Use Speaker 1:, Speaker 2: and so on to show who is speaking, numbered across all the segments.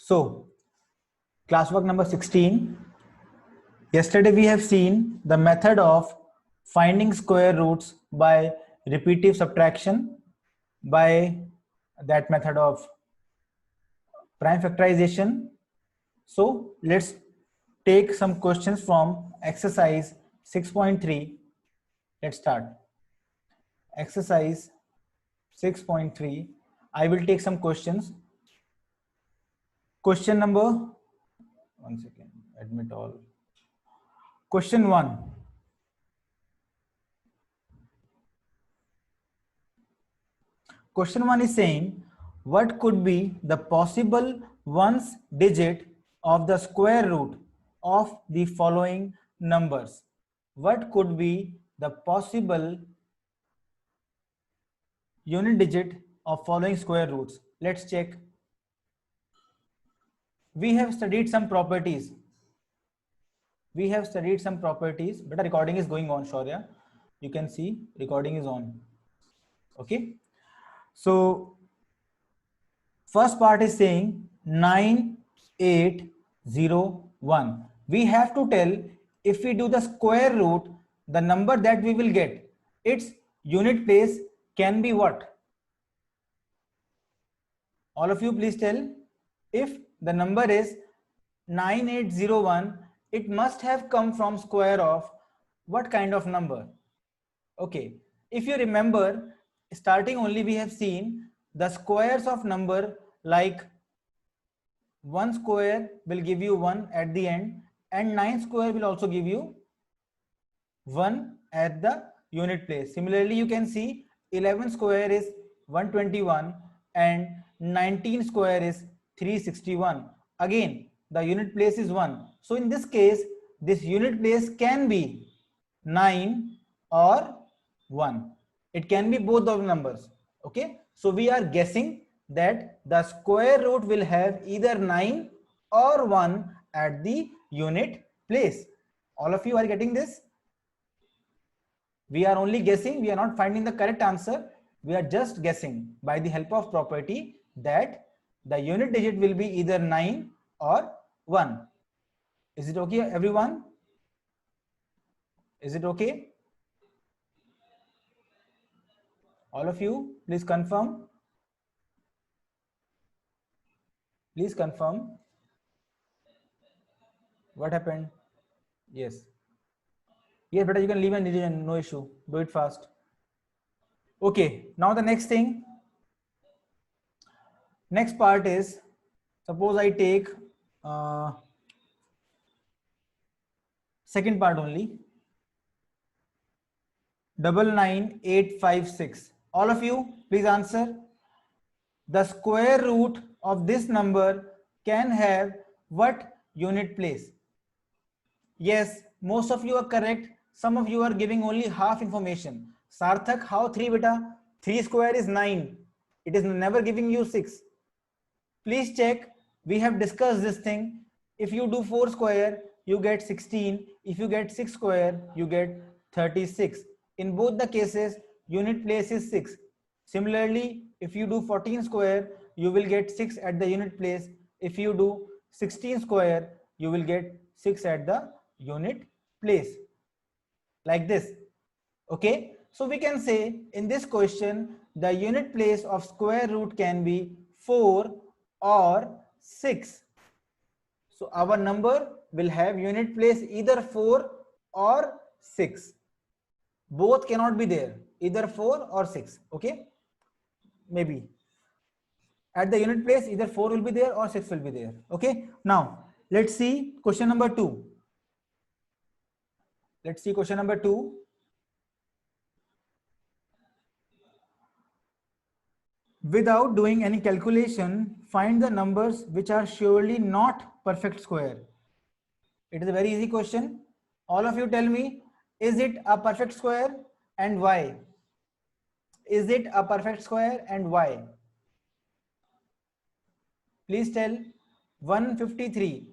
Speaker 1: So, classwork number 16. Yesterday we have seen the method of finding square roots by repetitive subtraction, by that method of prime factorization. So, let's take some questions from exercise 6.3. Let's start. Exercise 6.3. I will take some questions. Question number, one second, admit all. Question 1. Question 1 is saying, what could be the possible ones digit of the square root of the following numbers? What could be the possible unit digit of following square roots? Let's check. We have studied some properties. But the recording is going on, Shaurya. You can see recording is on. Okay. So first part is saying 9801. We have to tell, if we do the square root, the number that we will get, its unit place can be what? All of you please tell. If the number is 9801, it must have come from square of what kind of number? Okay, if you remember, starting only we have seen the squares of number, like 1 square will give you 1 at the end, and 9 square will also give you 1 at the unit place. Similarly, you can see 11 square is 121 and 19 square is 361. Again, the unit place is 1. So in this case, this unit place can be 9 or 1. It can be both of numbers. Okay. So we are guessing that the square root will have either 9 or 1 at the unit place. All of you are getting this? We are only guessing, we are not finding the correct answer. We are just guessing by the help of property that the unit digit will be either 9 or 1. Is it okay, everyone? Is it okay? All of you, please confirm. Please confirm. What happened? Yes. Yes, better you can leave a decision, no issue. Do it fast. Okay, now the next thing. Next part is, suppose I take second part only. 99856. All of you, please answer. The square root of this number can have what unit place? Yes, most of you are correct. Some of you are giving only half information. Sarthak, how 3 beta? 3 square is 9. It is never giving you 6. Please check. We have discussed this thing. If you do 4 square, you get 16. If you get 6 square, you get 36. In both the cases, unit place is 6. Similarly, if you do 14 square, you will get 6 at the unit place. If you do 16 square, you will get 6 at the unit place. Like this. Okay. So we can say in this question, the unit place of square root can be 4 or 6. So our number will have unit place either 4 or 6. Both cannot be there, either 4 or 6. Okay. Maybe at the unit place either 4 will be there or 6 will be there. Okay. Now let's see question number 2. Let's see question number 2. Without doing any calculation, find the numbers which are surely not perfect square. It is a very easy question. All of you tell me, is it a perfect square and why? Is it a perfect square and why? Please tell. 153.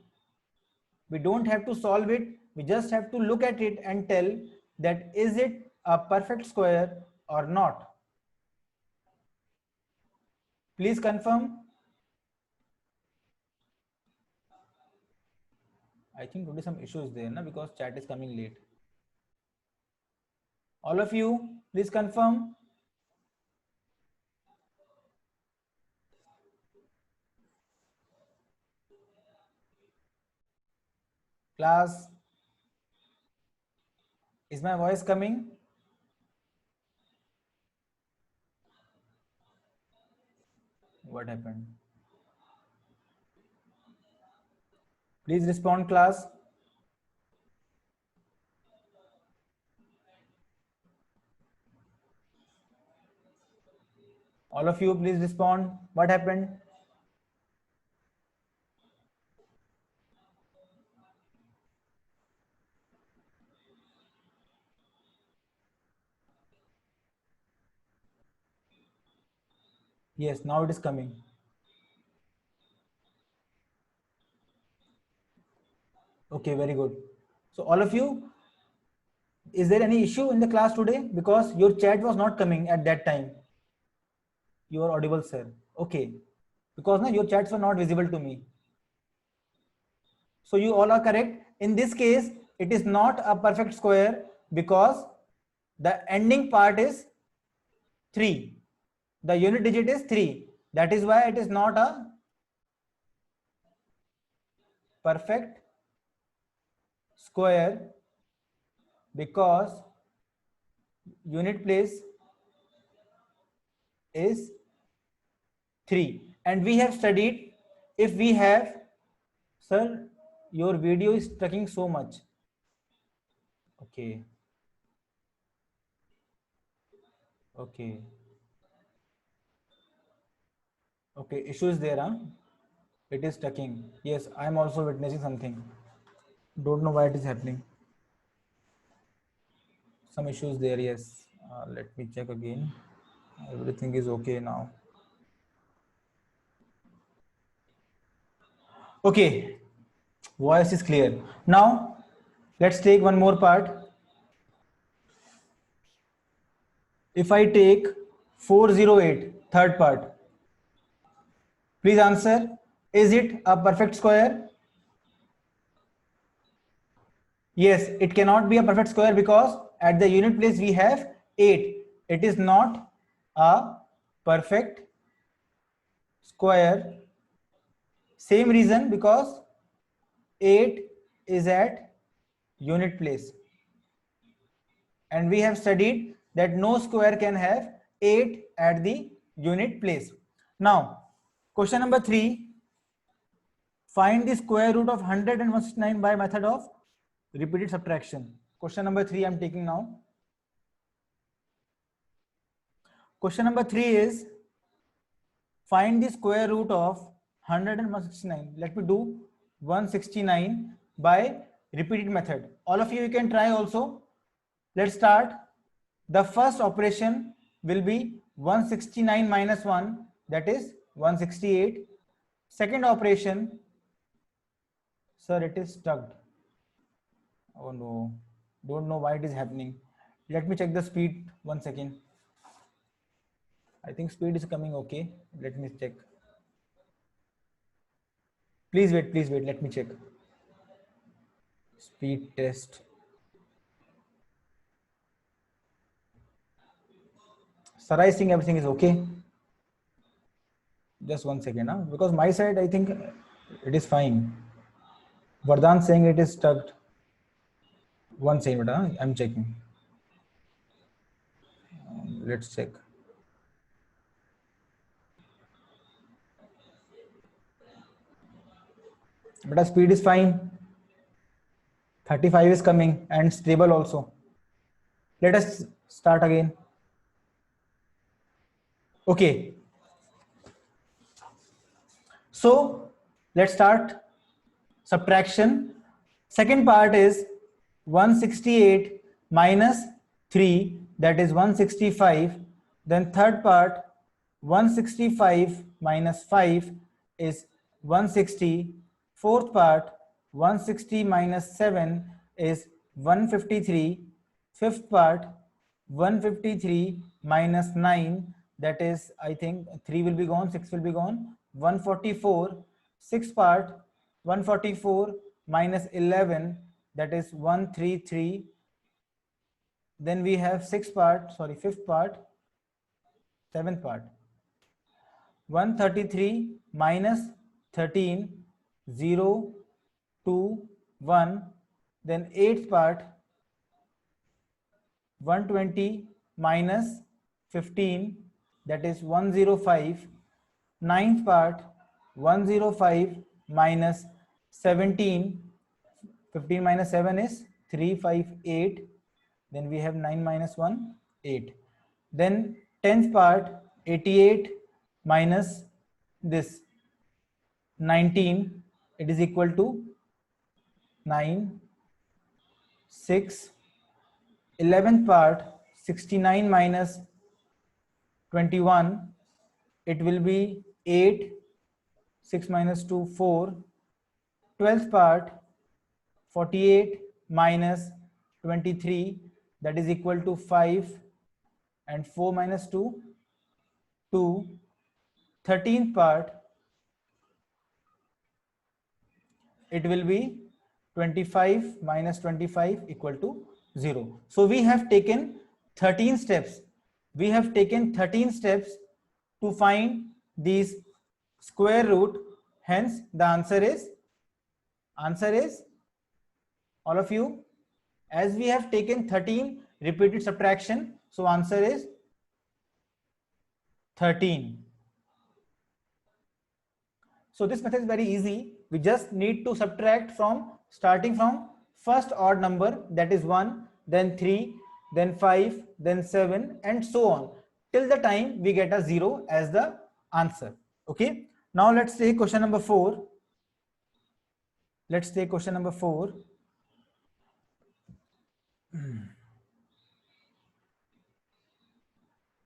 Speaker 1: We don't have to solve it. We just have to look at it and tell that is it a perfect square or not. Please confirm. I think today some issue is there, na, because chat is coming late. All of you, please confirm. Class, is my voice coming? What happened? Please respond, class. All of you, please respond. What happened? Yes, now it is coming. Okay, very good. So all of you, is there any issue in the class today? Because your chat was not coming at that time. You are audible, sir. Okay. Because your chats were not visible to me. So you all are correct. In this case, it is not a perfect square because the ending part is 3. The unit digit is 3. That is why it is not a perfect square, because unit place is 3. And we have studied, if we have, sir, your video is tracking so much. Okay. Okay. Okay, issue is there, huh? It is tracking. Yes, I am also witnessing something. Don't know why it is happening. Some issues there, yes. Let me check again. Everything is okay now. Okay, voice is clear. Now, let's take one more part. If I take 408, third part, please answer. Is it a perfect square? Yes, it cannot be a perfect square because at the unit place we have 8. It is not a perfect square. Same reason, because 8 is at unit place. And we have studied that no square can have 8 at the unit place. Now, question number 3. Find the square root of 100 and 169 by method of repeated subtraction. Question number 3 I am taking now. Question number 3 is, find the square root of 100 and 169. Let me do 169 by repeated method. All of you can try also. Let's start. The first operation will be 169 minus 1, that is 168. Second operation, sir, it is stuck. Oh no, don't know why it is happening. Let me check the speed 1 second. I think speed is coming okay. Let me check. Please wait, let me check. Speed test. Sir, I think everything is okay. Just 1 second, huh? Because my side I think it is fine. Vardhan saying it is stuck. 1 second, huh? I'm checking. Let's check. But the speed is fine. 35 is coming and stable also. Let us start again. Okay. So let's start subtraction. Second part is 168 minus 3, that is 165. Then third part, 165 minus 5 is 160. Fourth part, 160 minus 7 is 153. Fifth part, 153 minus 9, that is, I think 3 will be gone, 6 will be gone, 144. Sixth part, 144 minus 11, that is 133. Then we have fifth part, 7th part. 133 minus 13, 0, 2, 1. Then 8th part, 120 minus 15, that is 105. 9th part, 105 minus 17. 15 minus 7 is 358. Then we have 9 minus 1, 8. Then 10th part, 88 minus this 19, it is equal to 9, 6. 11th part, 69 minus 21, it will be 8. 6 minus 2, 4. 12th part, 48 minus 23, that is equal to 5, and 4 minus 2, 2. 13th part, it will be 25 minus 25 equal to 0. So we have taken 13 steps. We have taken 13 steps to find these square root. Hence the answer is all of you, as we have taken 13 repeated subtraction, so answer is 13. So this method is very easy. We just need to subtract from starting from first odd number, that is 1, then 3, then 5, then 7, and so on till the time we get a 0 as the answer. Okay. Now let's take question number 4. Let's take question number 4.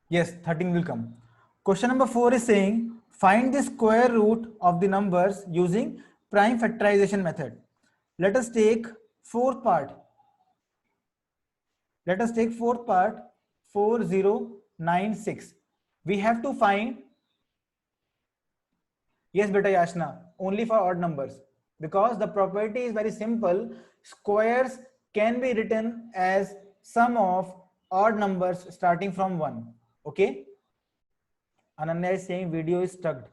Speaker 1: Yes, 13 will come. Question number 4 is saying find the square root of the numbers using prime factorization method. Let us take fourth part. Let us take fourth part, 4096. We have to find, yes beta Yashna, only for odd numbers, because the property is very simple. Squares can be written as sum of odd numbers starting from 1. Okay. Ananya is saying video is stuck.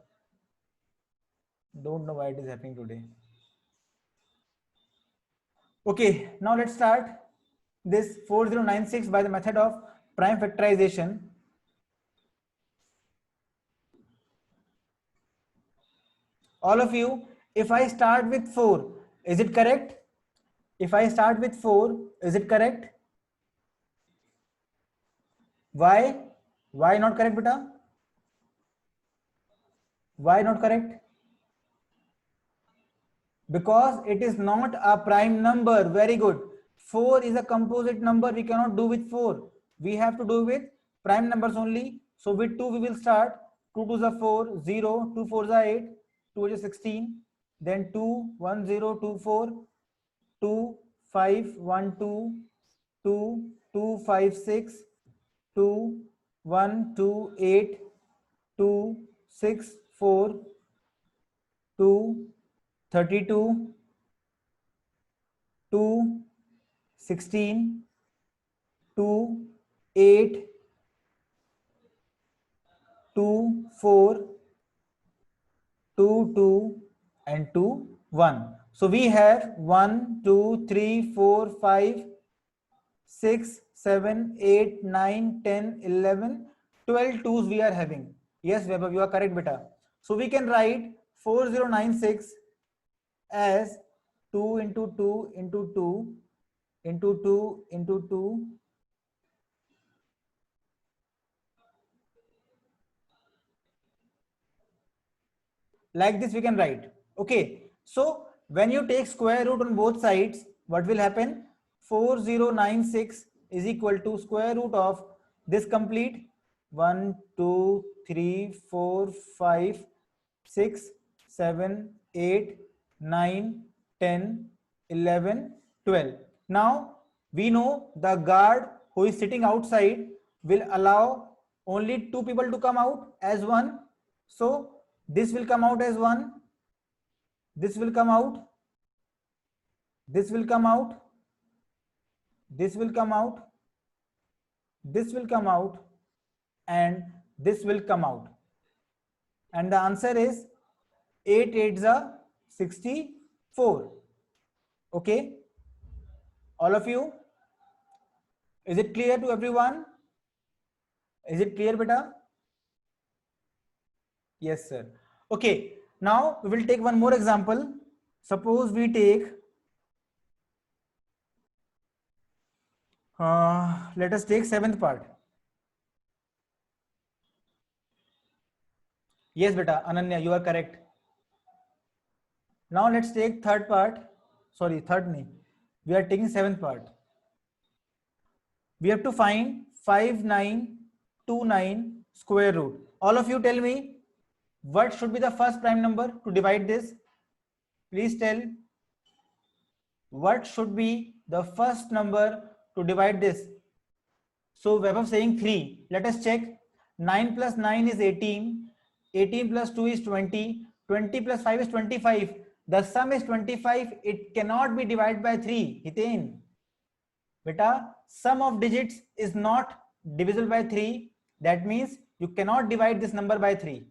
Speaker 1: Don't know why it is happening today. Okay, now let's start this 4096 by the method of prime factorization. All of you, if I start with 4, is it correct? If I start with 4, is it correct? Why? Why not correct, beta? Why not correct? Because it is not a prime number. Very good. 4 is a composite number. We cannot do with 4. We have to do with prime numbers only. So with 2 we will start. 2 2s are 4, 0, 2 4s are 8, 2 is 16. Then 2, 1 0, 2 4, 2 5 1 2, 2 2 5 6, 2 1 2 8, 2 6 4, 2 32, 2 16, 2 8, 2 4, 2 2, and 2 1. So we have 1 2 3 4 5 6 7 8 9 10 11 12 twos we are having. Yes Vaibhav, you are correct beta. So we can write 4096 as 2 into 2 into 2 into 2 into 2 like this we can write. Okay, so when you take square root on both sides, what will happen? 4096 is equal to square root of this complete 1 2 3 4 5 6 7 8 9 10 11 12. Now we know the guard who is sitting outside will allow only 2 people to come out as one. So this will come out as 1, this will come out, this will come out, this will come out, this will come out, and this will come out. And the answer is 8 8s are 64. Okay, all of you, is it clear to everyone? Is it clear, beta? Yes, sir. Okay, now we will take one more example. Suppose we take, let us take seventh part. Yes, beta, Ananya, you are correct. Now let's take third part. Sorry, third nahi. We are taking seventh part. We have to find 5929 square root. All of you tell me what should be the first prime number to divide this. Please tell what should be the first number to divide this. So Vaibhav saying 3. Let us check. 9 plus 9 is 18. 18 plus 2 is 20. 20 plus 5 is 25. The sum is 25. It cannot be divided by 3. Hiten. Beta, sum of digits is not divisible by 3. That means you cannot divide this number by 3.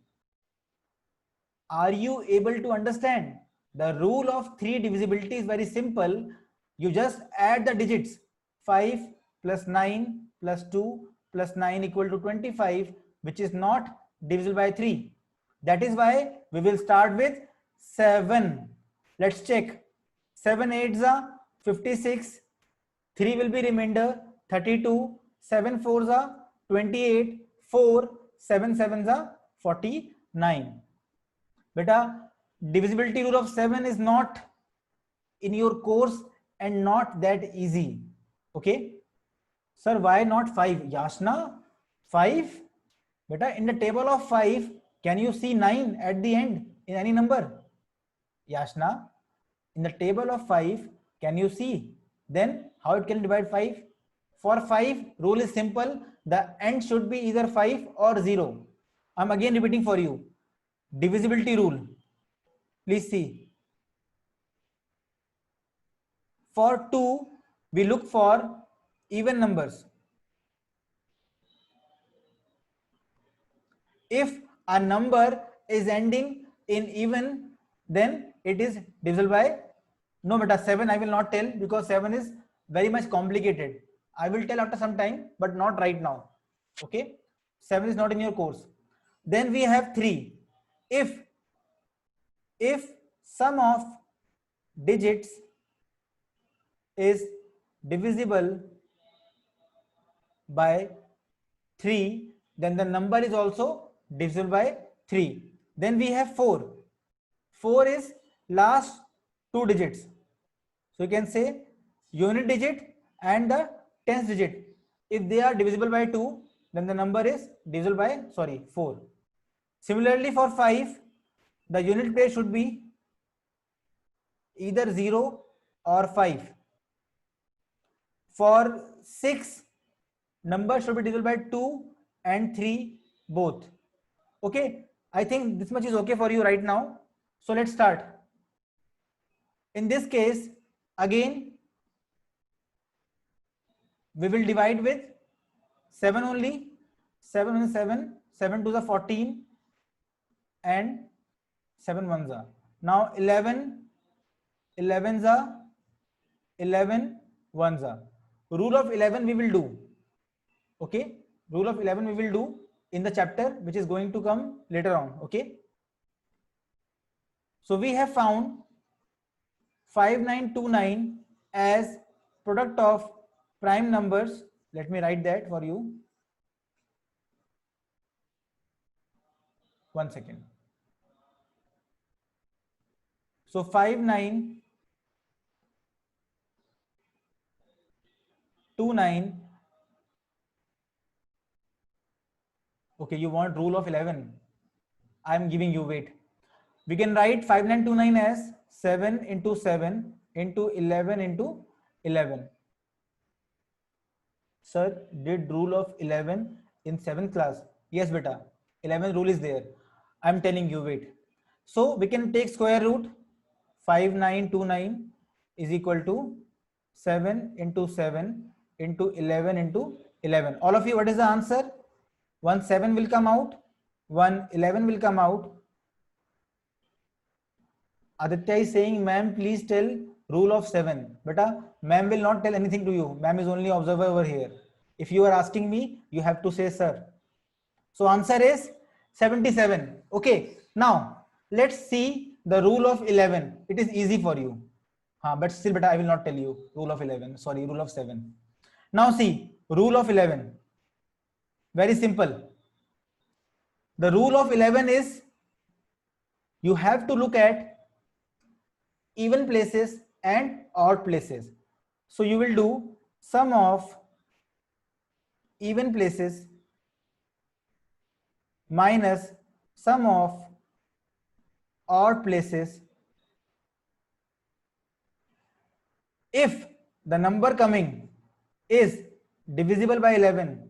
Speaker 1: Are you able to understand? The rule of 3 divisibility is very simple. You just add the digits. 5 plus 9 plus 2 plus 9 equal to 25, which is not divisible by 3. That is why we will start with 7. Let's check. 7 8s are 56. 3 will be remainder 32. 7 4s are 28. 4 7 7s are 49. Beta, divisibility rule of 7 is not in your course and not that easy. Okay. Sir, why not 5? Yashna, 5? Beta, in the table of 5, can you see 9 at the end in any number? Yashna, in the table of 5, can you see? Then how it can divide 5? For 5, rule is simple. The end should be either 5 or 0. I'm again repeating for you. Divisibility rule. Please see. For 2, we look for even numbers. If a number is ending in even, then it is divisible by, no beta, 7 I will not tell because 7 is very much complicated. I will tell after some time, but not right now. Okay, 7 is not in your course. Then we have 3. If sum of digits is divisible by 3, then the number is also divisible by 3. Then we have 4. 4 is last 2 digits. So you can say unit digit and the tens digit. If they are divisible by 2, then the number is divisible by 4. Similarly for 5, the unit place should be either 0 or 5. For 6, number should be divisible by 2 and 3 both. Okay, I think this much is okay for you right now. So let's start. In this case, again, we will divide with 7 only. 7 1 7, 7 2 is 14 and 7 1s are. Now 11, 11s are 11 1s are. Rule of 11 we will do. Okay, rule of 11 we will do in the chapter which is going to come later on. Okay, so we have found 5929 as product of prime numbers. Let me write that for you. 1 second. So 5929. Okay, you want rule of 11. I am giving you, wait. We can write 5929 as 7 into 7 into 11 into 11. Sir, did rule of 11 in 7th class? Yes, beta. 11 rule is there. I am telling you, wait. So we can take square root 5929 is equal to 7 into 7 into 11 into 11. All of you, what is the answer? One 7 will come out, one 11 will come out. Aditya is saying, ma'am, please tell rule of 7. Beta, ma'am will not tell anything to you. Ma'am is only observer over here. If you are asking me, you have to say sir. So answer is 77. Okay. Now let's see the rule of 11. It is easy for you. But still, beta, I will not tell you rule of 11. Sorry, rule of 7. Now see, rule of 11. Very simple. The rule of 11 is you have to look at even places and odd places. So you will do sum of even places minus sum of odd places if the number coming is divisible by 11,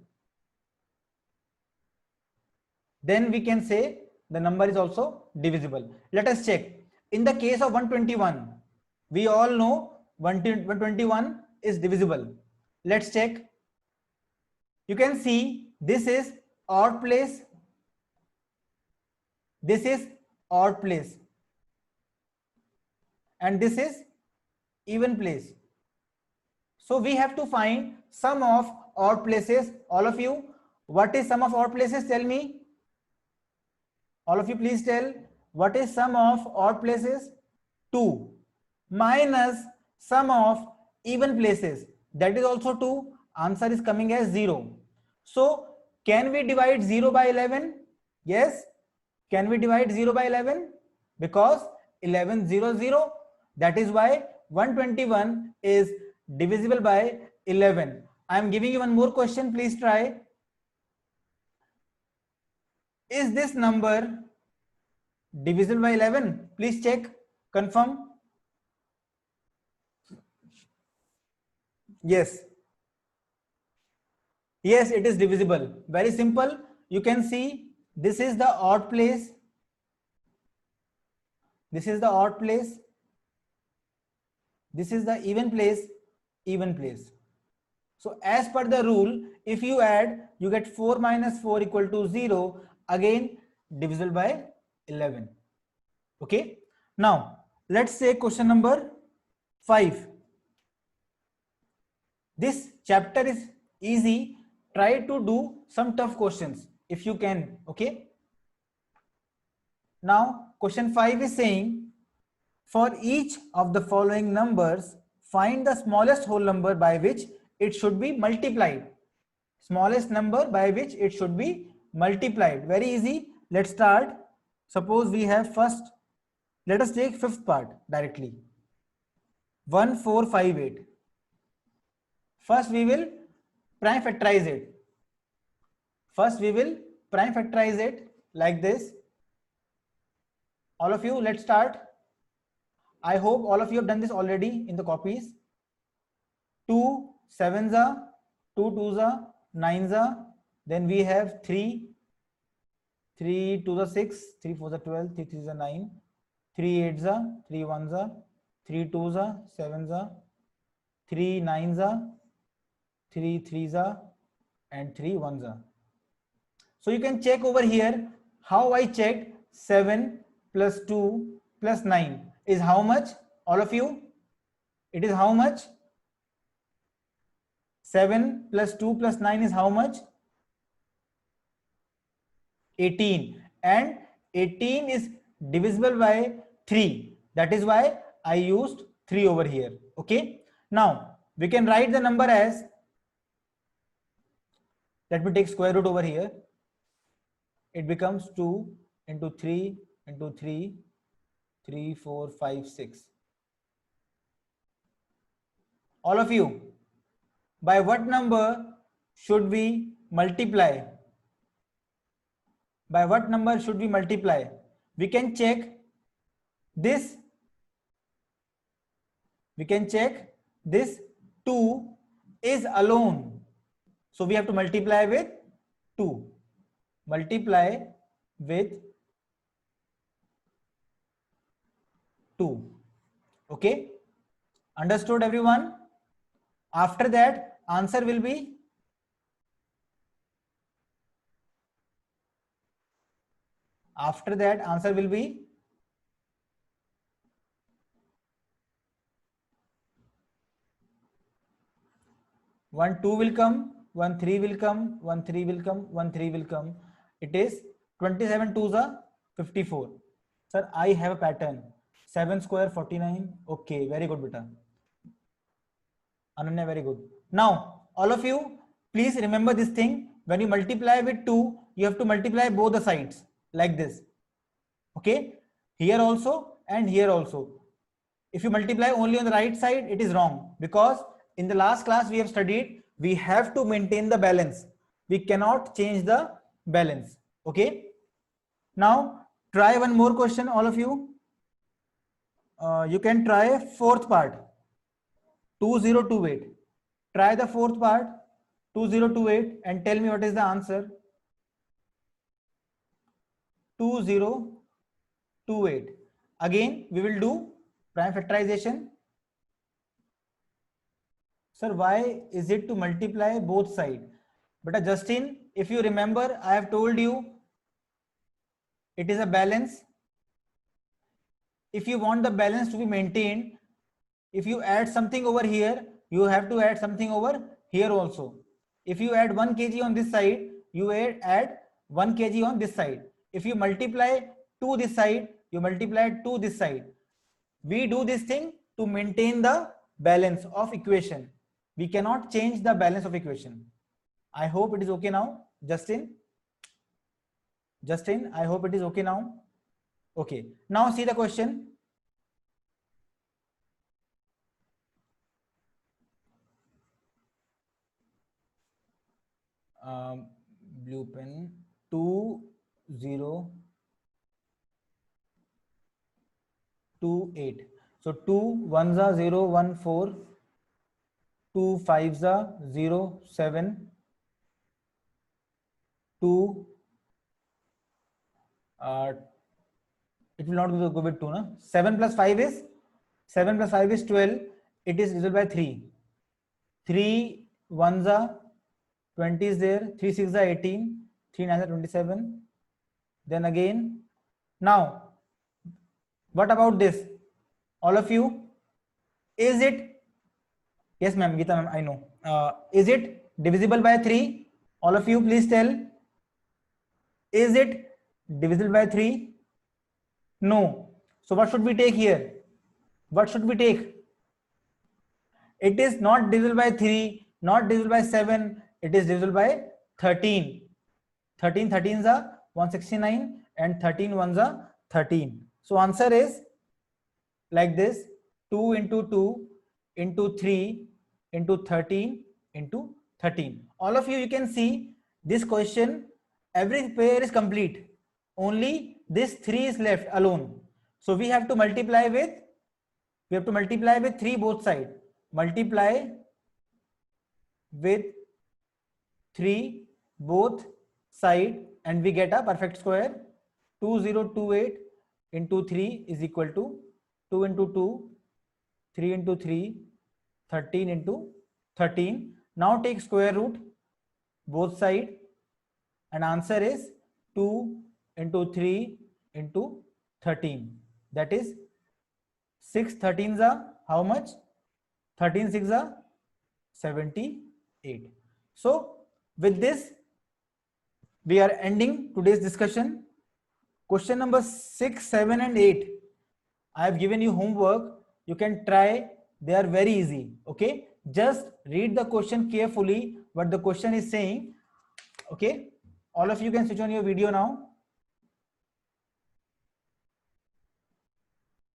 Speaker 1: then we can say the number is also divisible. Let us check. In the case of 121, we all know 121 is divisible. Let's check. You can see this is odd place, this is odd place, and this is even place. So we have to find sum of odd places. All of you, what is sum of odd places? Tell me. All of you, please tell, what is sum of odd places? 2 minus sum of even places. That is also 2. Answer is coming as 0. So can we divide 0 by 11? Yes. Can we divide 0 by 11? Because 11 0 0. That is why 121 is divisible by 11. I am giving you one more question. Please try. Is this number divisible by 11? Please check, confirm. Yes. Yes, it is divisible. Very simple. You can see this is the odd place. This is the odd place. This is the even place, even place. So as per the rule, if you add, you get 4 minus 4 equal to 0. Again, divisible by 11. Okay. Now, let's say question number 5. This chapter is easy. Try to do some tough questions if you can. Okay. Now, question 5 is saying, for each of the following numbers, find the smallest whole number by which it should be multiplied. Smallest number by which it should be multiplied. Very easy. Let's start. Suppose we have first, let us take fifth part directly. 1458. First we will prime factorize it. First we will prime factorize it like this. All of you, let's start. I hope all of you have done this already in the copies. 2 7s are, 2 2s are, 9s are. Then we have 3 2s are 6, 3 4s are 12, 3 3s are 9, 3 8s are, 3 1s are, 3 2s are, 7s are, 3 9s are, 3 3s are, and 3 1s are. So you can check over here how I checked 7 plus 2 plus 9 is how much? All of you, it is how much? 7 plus 2 plus 9 is how much? 18. And 18 is divisible by 3. That is why I used 3 over here. Okay. Now we can write the number as, let me take square root over here. It becomes 2 into 3 into 3, 3 4 5 6. All of you, by what number should we multiply? By what number should we multiply? We can check this. We can check this 2 is alone. So we have to multiply with 2. Multiply with 2. Okay. Understood everyone? After that answer will be 1 2 will come, 1 3 will come, 1 3 will come, 1 3 will come. It is 27 2s are 54. Sir, I have a pattern. 7 square 49. Okay, very good beta. Ananya, very good. Now all of you please remember this thing. When you multiply with 2, you have to multiply both the sides like this. Okay, here also and here also. If you multiply only on the right side, it is wrong, because in the last class we have studied we have to maintain the balance. We cannot change the balance. Okay, now try one more question, all of you. You can try fourth part, 2028. Try the fourth part, 2028, and tell me what is the answer. 2028. Again we will do prime factorization. Sir, why is it to multiply both sides? But Justin, if you remember, I have told you it is a balance. If you want the balance to be maintained, if you add something over here, you have to add something over here also. If you add 1 kg on this side, you add 1 kg on this side. If you multiply 2 this side, you multiply 2 this side. We do this thing to maintain the balance of equation. We cannot change the balance of equation. I hope it is okay now, Justin. Justin, I hope it is okay now. Okay, now see the question. Blue pen. 2028. So 2 1s are 0 1 4, 2 5s are 0 7, 2 it will not go with 2, na? 7 plus 5 is 12. It is divided by 3. 3 1s are 20 is there, 3 6 are 18, 3 9 are 27. Then again, now what about this, all of you? Is it, yes ma'am, Geeta ma'am, I know, is it divisible by 3? All of you please tell, is it divisible by 3? No. So what should we take here? What should we take? It is not divisible by 3, not divisible by 7, it is divisible by 13. 13 13s are 169 and 13 1s are 13. So answer is like this, 2 into 2 into 3 into 13 into 13. All of you can see this question, every pair is complete, only this 3 is left alone. So we have to multiply with 3 both sides. Multiply with 3 both side and we get a perfect square. 2028 into 3 is equal to 2 into 2, 3 into 3, 13 into 13. Now take square root both side and answer is 2 into 3 into 13. That is 6 13s are how much? 13 6 are 78. So with this we are ending today's discussion. Question number 6, 7 and 8 I have given you homework. You can try, they are very easy. Okay, just read the question carefully what the question is saying. Okay, all of you can switch on your video now.